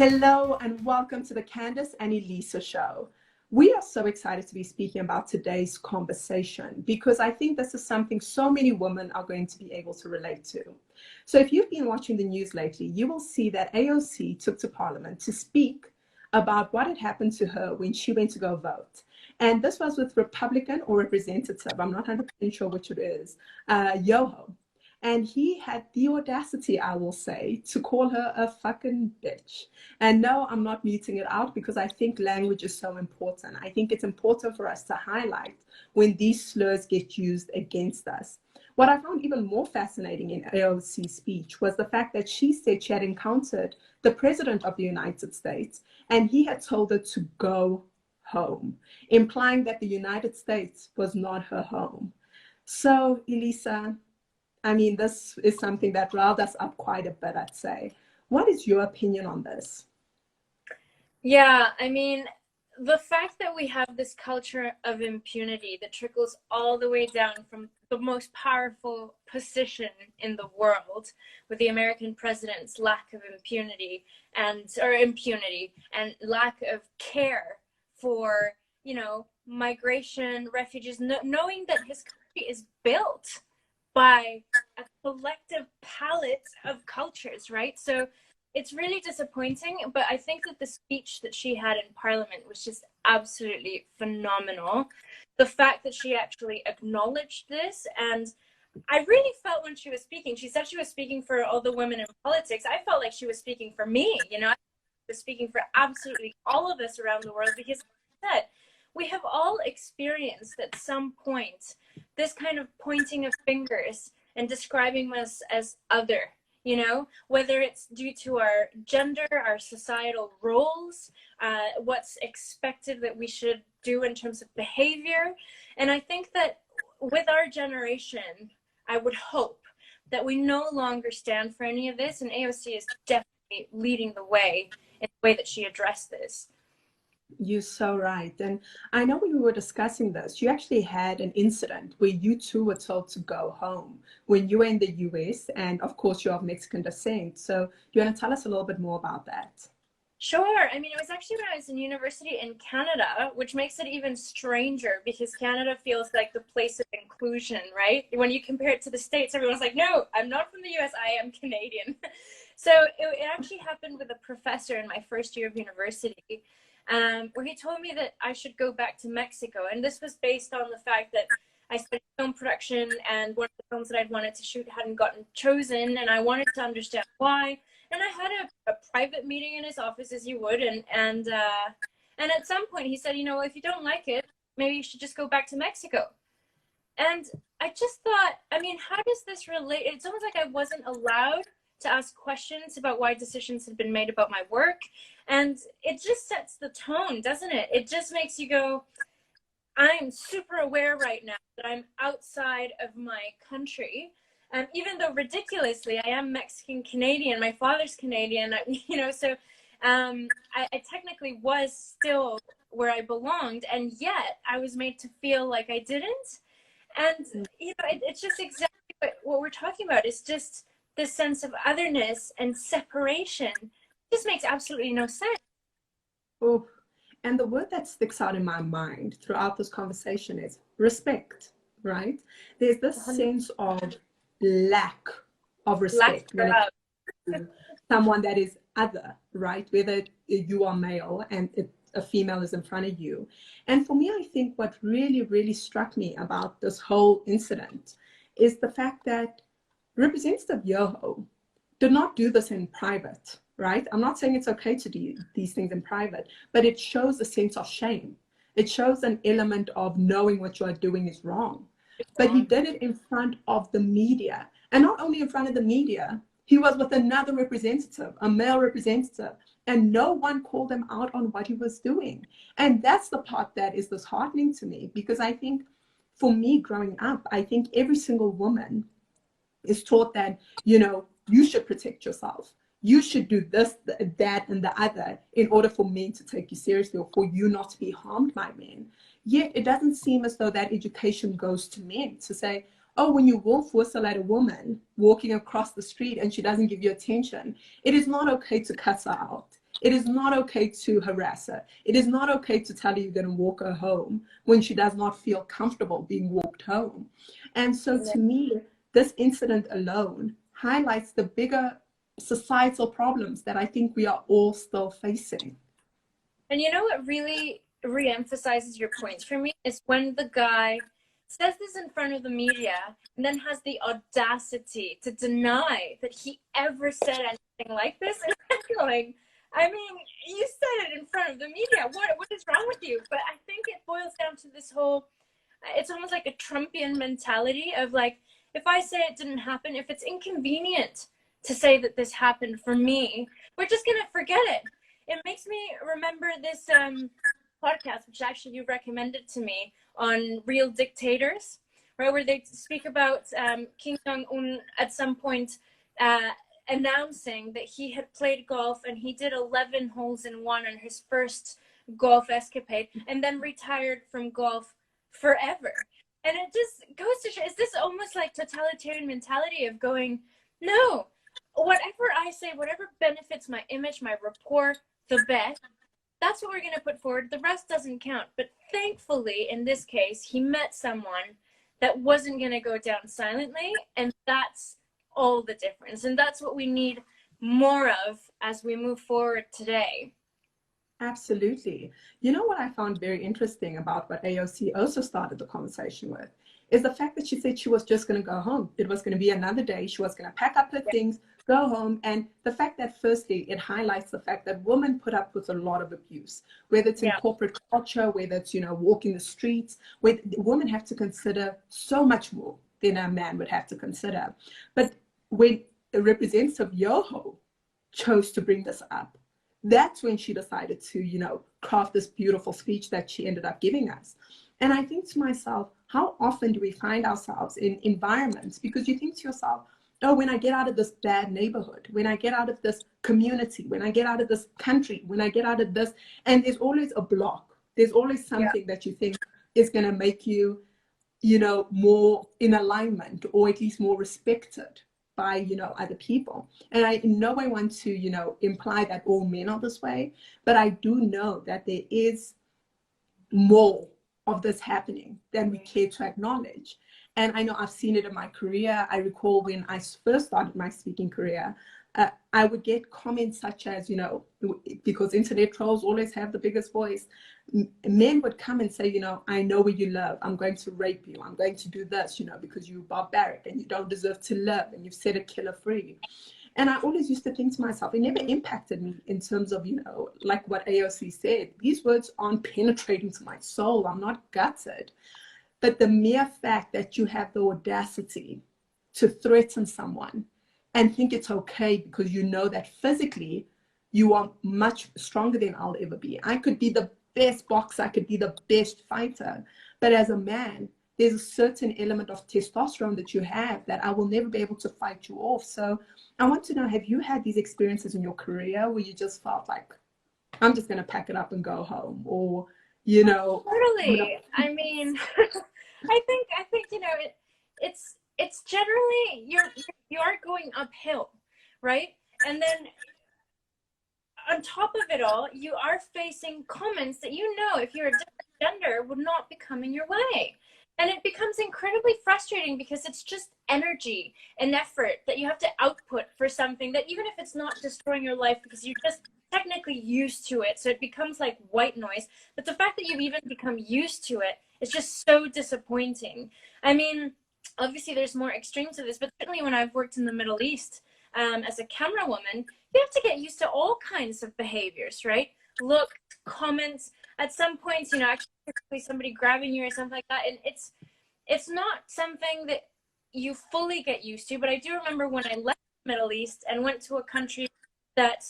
Hello and welcome to the Candice and Elisa show. We are so excited to be speaking about today's conversation because I think this is something so many women are going to be able to relate to. So if you've been watching the news lately, you will see that AOC took to Parliament to speak about what had happened to her when she went to go vote. And this was with Republican or Representative, I'm not 100% sure which it is, Yoho. And he had the audacity, I will say, to call her a fucking bitch. And no, I'm not muting it out because I think language is so important. I think it's important for us to highlight when these slurs get used against us. What I found even more fascinating in AOC's speech was the fact that she said she had encountered the President of the United States and he had told her to go home, implying that the United States was not her home. So, Elisa, I mean, this is something that riled us up quite a bit, I'd say. What is your opinion on this? Yeah, I mean, the fact that we have this culture of impunity that trickles all the way down from the most powerful position in the world, with the American president's lack of impunity and lack of care for, migration, refugees, knowing that his country is built by a collective palette of cultures, right? So it's really disappointing, but I think that the speech that she had in Parliament was just absolutely phenomenal. The fact that she actually acknowledged this, and I really felt when she was speaking, she said she was speaking for all the women in politics. I felt like she was speaking for me, I was speaking for absolutely all of us around the world, because like I said, we have all experienced at some point this kind of pointing of fingers and describing us as other, whether it's due to our gender, our societal roles, what's expected that we should do in terms of behavior. And I think that with our generation, I would hope that we no longer stand for any of this, and AOC is definitely leading the way in the way that she addressed this. You're so right. And I know when we were discussing this, you actually had an incident where you too were told to go home when you were in the US, and of course you're of Mexican descent. So do you want to tell us a little bit more about that? Sure. I mean, it was actually when I was in university in Canada, which makes it even stranger because Canada feels like the place of inclusion, right? When you compare it to the States, everyone's like, no, I'm not from the US, I am Canadian. So it actually happened with a professor in my first year of university, where he told me that I should go back to Mexico. And this was based on the fact that I studied film production and one of the films that I'd wanted to shoot hadn't gotten chosen, and I wanted to understand why. And I had a private meeting in his office, as you would, and at some point he said, if you don't like it, maybe you should just go back to Mexico. And I just thought, I mean, how does this relate? It's almost like I wasn't allowed to ask questions about why decisions had been made about my work. And it just sets the tone, doesn't it? It just makes you go, I'm super aware right now that I'm outside of my country. Even though ridiculously, I am Mexican Canadian, my father's Canadian, so I technically was still where I belonged, and yet I was made to feel like I didn't. And, it's just exactly what we're talking about. It's just this sense of otherness and separation. It just makes absolutely no sense. Oh, and the word that sticks out in my mind throughout this conversation is respect, right? There's this sense of lack of respect when it comes to someone that is other, right? Whether you are male and a female is in front of you. And for me, I think what really, really struck me about this whole incident is the fact that Representative Yoho did not do this in private, right? I'm not saying it's okay to do these things in private, but it shows a sense of shame. It shows an element of knowing what you are doing is wrong. But he did it in front of the media. And not only in front of the media, he was with another representative, a male representative, and no one called him out on what he was doing. And that's the part that is disheartening to me, because I think for me growing up, I think every single woman is taught that, you should protect yourself. You should do this, that, and the other in order for men to take you seriously or for you not to be harmed by men. Yet it doesn't seem as though that education goes to men to say, oh, when you wolf whistle at a woman walking across the street and she doesn't give you attention, it is not okay to cuss her out. It is not okay to harass her. It is not okay to tell her you're going to walk her home when she does not feel comfortable being walked home. And so to me, this incident alone highlights the bigger societal problems that I think we are all still facing. And you know what really re-emphasizes your points for me is when the guy says this in front of the media and then has the audacity to deny that he ever said anything like this. And I'm going, I mean, you said it in front of the media. What is wrong with you? But I think it boils down to this whole, it's almost like a Trumpian mentality of like, if I say it didn't happen, if it's inconvenient to say that this happened for me, we're just going to forget it. It makes me remember this podcast, which actually you recommended to me, on real dictators, right, where they speak about Kim Jong-un at some point announcing that he had played golf and he did 11 holes in one on his first golf escapade and then retired from golf forever. And it just goes to show, is this almost like totalitarian mentality of going, no, whatever I say, whatever benefits my image, my rapport, the best, that's what we're going to put forward. The rest doesn't count. But thankfully, in this case, he met someone that wasn't going to go down silently. And that's all the difference. And that's what we need more of as we move forward today. Absolutely. You know what I found very interesting about what AOC also started the conversation with is the fact that she said she was just going to go home. It was going to be another day. She was going to pack up her things, go home. And the fact that firstly, it highlights the fact that women put up with a lot of abuse, whether it's in corporate culture, whether it's, walking the streets, where women have to consider so much more than a man would have to consider. But when Representative Yoho chose to bring this up, that's when she decided to, craft this beautiful speech that she ended up giving us. And I think to myself, how often do we find ourselves in environments, because you think to yourself, oh, when I get out of this bad neighborhood, when I get out of this community, when I get out of this country, when I get out of this, and there's always a block. There's always something that you think is going to make you, more in alignment, or at least more respected by, other people. And I in no way want to, imply that all men are this way, but I do know that there is more of this happening than we care to acknowledge. And I know I've seen it in my career. I recall when I first started my speaking career, I would get comments such as, because internet trolls always have the biggest voice, men would come and say, I know where you live. I'm going to rape you. I'm going to do this, because you're barbaric and you don't deserve to live and you've set a killer free. And I always used to think to myself, it never impacted me in terms of, like what AOC said, these words aren't penetrating to my soul. I'm not gutted. But the mere fact that you have the audacity to threaten someone and think it's okay because you know that physically you are much stronger than I'll ever be. I could be the best boxer, I could be the best fighter, but as a man, there's a certain element of testosterone that you have that I will never be able to fight you off. So I want to know, have you had these experiences in your career where you just felt like, I'm just going to pack it up and go home, or, Totally. I mean, I think, it's generally, you are going uphill, right? And then on top of it all, you are facing comments that if you're a different gender would not be coming your way. And it becomes incredibly frustrating because it's just energy and effort that you have to output for something that, even if it's not destroying your life because you're just technically used to it, so it becomes like white noise. But the fact that you've even become used to it is just so disappointing. I mean, obviously there's more extremes to this, but certainly when I've worked in the Middle East as a camera woman, you have to get used to all kinds of behaviors, right? Look, comments, at some points, actually somebody grabbing you or something like that. And it's not something that you fully get used to. But I do remember when I left the Middle East and went to a country that,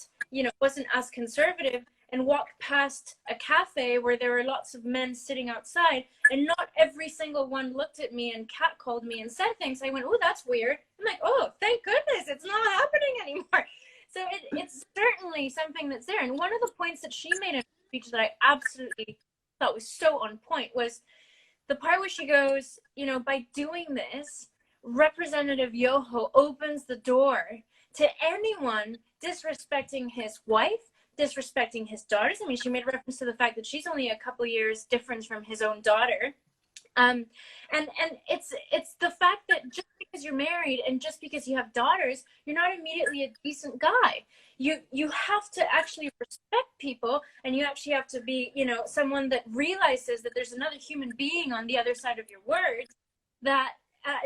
wasn't as conservative, and walked past a cafe where there were lots of men sitting outside, and not every single one looked at me and catcalled me and said things. I went, oh, that's weird. I'm like, oh, thank goodness it's not happening anymore. So it's certainly something that's there. And one of the points that she made in her speech that I absolutely thought was so on point was the part where she goes, by doing this, Representative Yoho opens the door to anyone disrespecting his wife, disrespecting his daughters. I mean, she made reference to the fact that she's only a couple years difference from his own daughter. And it's the fact that just because you're married and just because you have daughters, you're not immediately a decent guy. You have to actually respect people, and you actually have to be, you know, someone that realizes that there's another human being on the other side of your words, that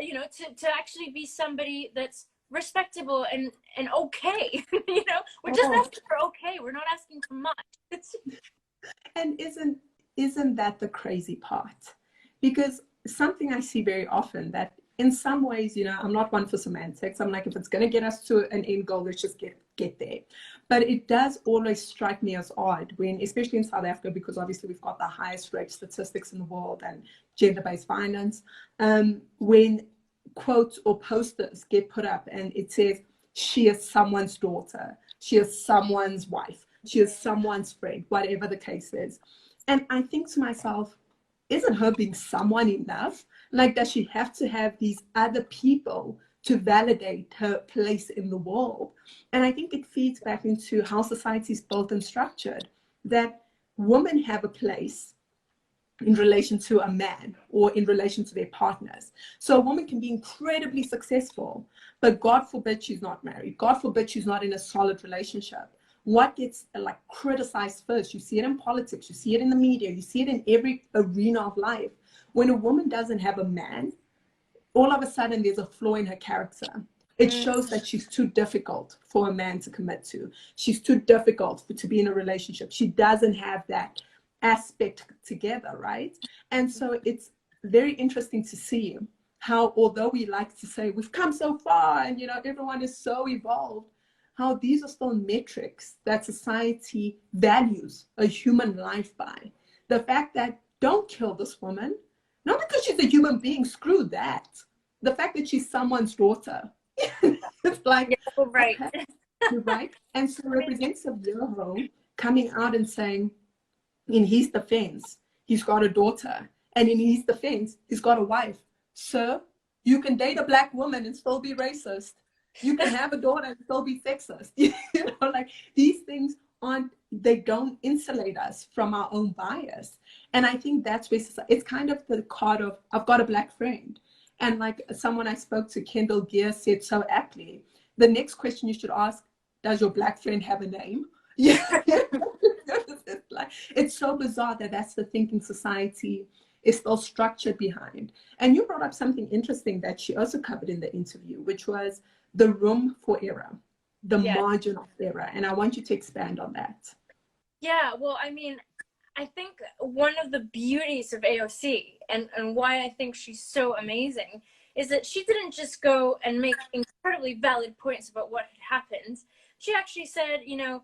you know, to actually be somebody that's respectable and okay. You know, we're just asking for okay. We're not asking for much. And isn't that the crazy part? Because something I see very often, that in some ways, you know, I'm not one for semantics. I'm like, if it's going to get us to an end goal, let's just get there. But it does always strike me as odd when, especially in South Africa, because obviously we've got the highest rape statistics in the world and gender-based violence, when quotes or posters get put up and it says, she is someone's daughter, she is someone's wife, she is someone's friend, whatever the case is. And I think to myself, isn't her being someone enough? Like, does she have to have these other people to validate her place in the world? And I think it feeds back into how society is built and structured, that women have a place in relation to a man or in relation to their partners. So a woman can be incredibly successful, but God forbid she's not married. God forbid she's not in a solid relationship. What gets like criticized first? You see it in politics, you see it in the media, you see it in every arena of life. When a woman doesn't have a man, all of a sudden there's a flaw in her character. It shows that she's too difficult for a man to commit to. She's too difficult to be in a relationship. She doesn't have that aspect together, right? And so it's very interesting to see how, although we like to say we've come so far and, you know, everyone is so evolved, how these are still metrics that society values a human life by. The fact that don't kill this woman, not because she's a human being, screw that. The fact that she's someone's daughter. It's like, yeah, right. Okay, you're right. And so Representative Yoho coming out and saying, in his defense, he's got a daughter. And in his defense, he's got a wife. Sir, you can date a black woman and still be racist. You can have a daughter and still be sexist. You know, like, these things they don't insulate us from our own bias. And I think that's where it's kind of the card of, I've got a black friend. And like someone I spoke to, Kendall Gear, said so aptly, the next question you should ask, does your black friend have a name? Yeah. It's so bizarre that that's the thinking society is still structured behind. And you brought up something interesting that she also covered in the interview, which was the room for error, the margin of error. And I want you to expand on that. Yeah, well, I mean, I think one of the beauties of AOC and why I think she's so amazing is that she didn't just go and make incredibly valid points about what had happened. She actually said, you know,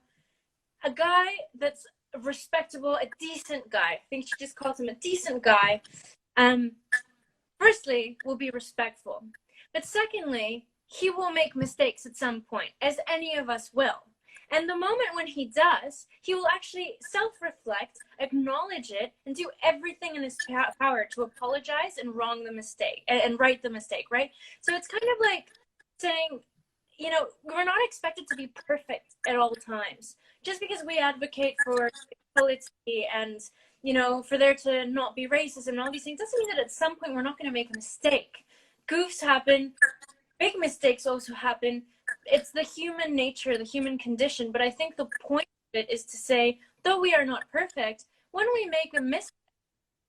a guy that's respectable, a decent guy, I think she just calls him a decent guy, firstly, will be respectful. But secondly, he will make mistakes at some point, as any of us will. And the moment when he does, he will actually self-reflect, acknowledge it, and do everything in his power to apologize and wrong the mistake and right the mistake, right? So it's kind of like saying, you know, we're not expected to be perfect at all times. Just because we advocate for equality and, you know, for there to not be racism and all these things, doesn't mean that at some point we're not going to make a mistake. Goofs happen. Big mistakes also happen. It's the human nature, the human condition. But I think the point of it is to say, though we are not perfect, when we make a misstep,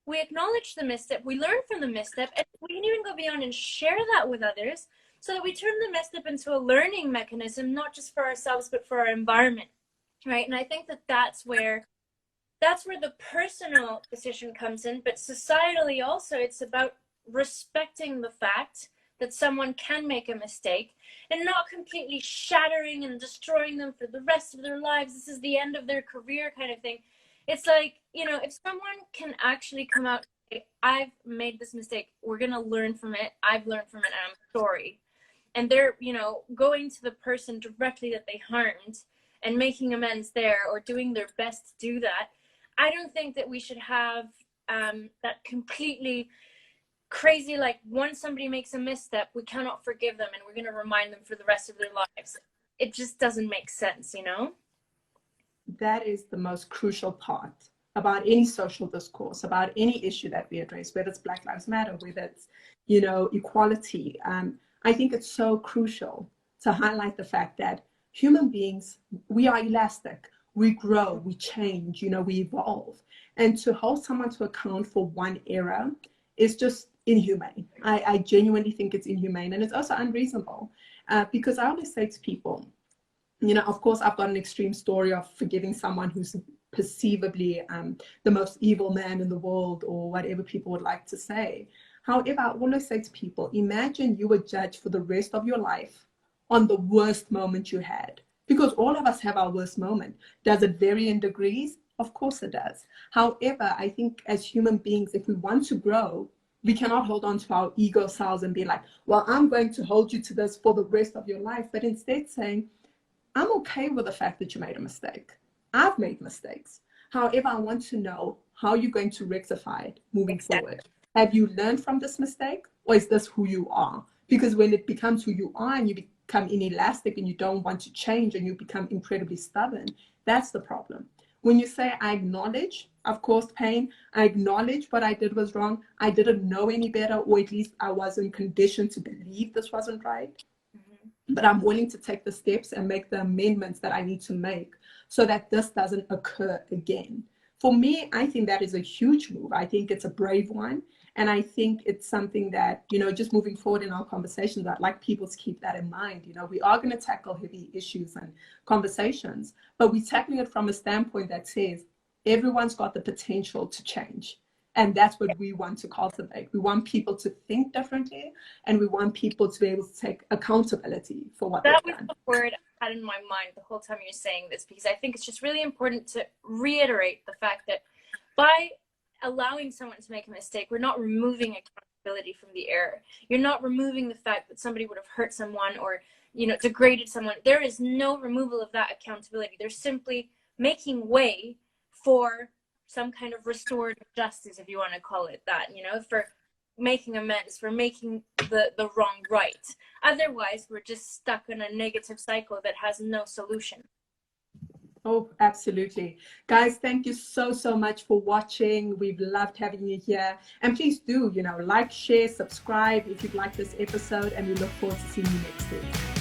we acknowledge the misstep, we learn from the misstep, and we can even go beyond and share that with others so that we turn the misstep into a learning mechanism, not just for ourselves, but for our environment, right? And I think that that's where the personal decision comes in, but societally also, it's about respecting the fact that someone can make a mistake and not completely shattering and destroying them for the rest of their lives. This is the end of their career kind of thing. It's like, you know, if someone can actually come out and say, I've made this mistake, we're going to learn from it, I've learned from it, and I'm sorry. And they're, you know, going to the person directly that they harmed and making amends there or doing their best to do that. I don't think that we should have that completely crazy, like, once somebody makes a misstep, we cannot forgive them and we're going to remind them for the rest of their lives. It just doesn't make sense, you know? that is the most crucial part about any social discourse, about any issue that we address, whether it's Black Lives Matter, whether it's, equality. I think it's so crucial to highlight the fact that human beings, we are elastic. We grow, we change, we evolve. And to hold someone to account for one error is just inhumane. I genuinely think it's inhumane, and it's also unreasonable, because I always say to people, of course, I've got an extreme story of forgiving someone who's perceivably the most evil man in the world, or whatever people would like to say. However, I always say to people, imagine you were judged for the rest of your life on the worst moment you had, because all of us have our worst moment. Does it vary in degrees? Of course it does. However, I think as human beings, if we want to grow, we cannot hold on to our ego selves and be like, well, I'm going to hold you to this for the rest of your life. But instead saying, I'm okay with the fact that you made a mistake. I've made mistakes. However, I want to know how you're going to rectify it moving forward. Have you learned from this mistake, or is this who you are? Because when it becomes who you are and you become inelastic and you don't want to change and you become incredibly stubborn, that's the problem. When you say, I acknowledge, I've caused pain, I acknowledge what I did was wrong, I didn't know any better, or at least I wasn't conditioned to believe this wasn't right, but I'm willing to take the steps and make the amendments that I need to make so that this doesn't occur again. For me, I think that is a huge move. I think it's a brave one. And I think it's something that, just moving forward in our conversations, I'd like people to keep that in mind. We are going to tackle heavy issues and conversations, but we're tackling it from a standpoint that says everyone's got the potential to change. And that's what we want to cultivate. We want people to think differently, and we want people to be able to take accountability for what they've done. That was the word I had in my mind the whole time you're saying this, because I think it's just really important to reiterate the fact that by allowing someone to make a mistake, we're not removing accountability from the error. You're not removing the fact that somebody would have hurt someone or, degraded someone. There is no removal of that accountability. They're simply making way for some kind of restorative justice, if you want to call it that, for making amends, for making the wrong right. Otherwise, we're just stuck in a negative cycle that has no solution. Oh, absolutely. Guys, thank you so much for watching. We've loved having you here. And please do, like, share, subscribe if you've liked this episode, and we look forward to seeing you next week.